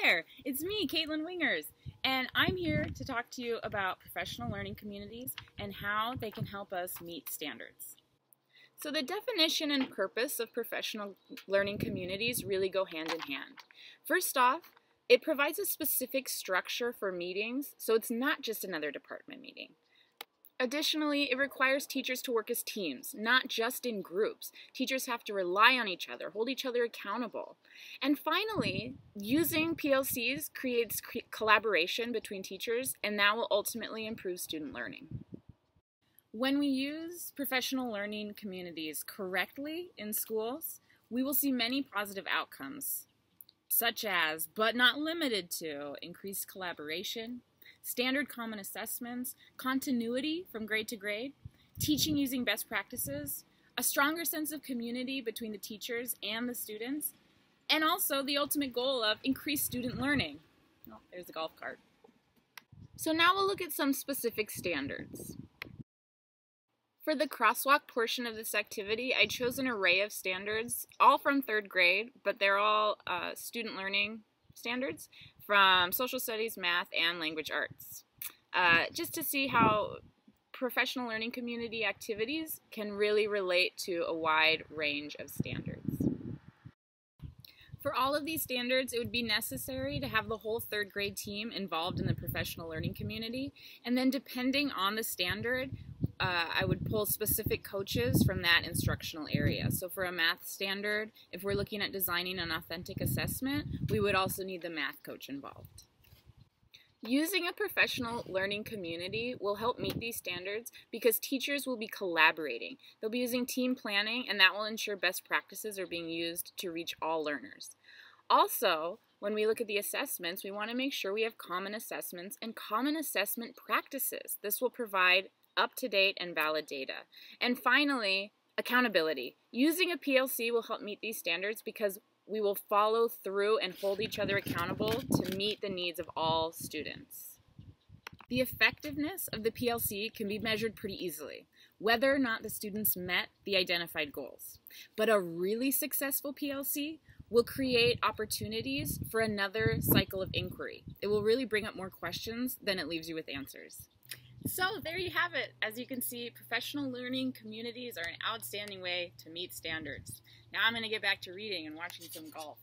there, it's me, Caitlin Wingers, and I'm here to talk to you about professional learning communities and how they can help us meet standards. So the definition and purpose of professional learning communities really go hand in hand. First off, it provides a specific structure for meetings, so it's not just another department meeting. Additionally, it requires teachers to work as teams, not just in groups. Teachers have to rely on each other, hold each other accountable. And finally, using PLCs creates collaboration between teachers, and that will ultimately improve student learning. When we use professional learning communities correctly in schools, we will see many positive outcomes, such as, but not limited to, increased collaboration, standard common assessments, continuity from grade to grade, teaching using best practices, a stronger sense of community between the teachers and the students, and also the ultimate goal of increased student learning. Oh, there's a golf cart. So now we'll look at some specific standards. For the crosswalk portion of this activity, I chose an array of standards, all from 3rd grade, but they're all student learning standards from social studies, math, and language arts, just to see how professional learning community activities can really relate to a wide range of standards. For all of these standards, it would be necessary to have the whole 3rd grade team involved in the professional learning community, and then depending on the standard, I would pull specific coaches from that instructional area. So for a math standard, if we're looking at designing an authentic assessment, we would also need the math coach involved. Using a professional learning community will help meet these standards because teachers will be collaborating. They'll be using team planning, and that will ensure best practices are being used to reach all learners. Also, when we look at the assessments, we want to make sure we have common assessments and common assessment practices. This will provide up-to-date and valid data. And finally, accountability. Using a PLC will help meet these standards because we will follow through and hold each other accountable to meet the needs of all students. The effectiveness of the PLC can be measured pretty easily, whether or not the students met the identified goals. But a really successful PLC will create opportunities for another cycle of inquiry. It will really bring up more questions than it leaves you with answers. So there you have it. As you can see, professional learning communities are an outstanding way to meet standards. Now I'm going to get back to reading and watching some golf.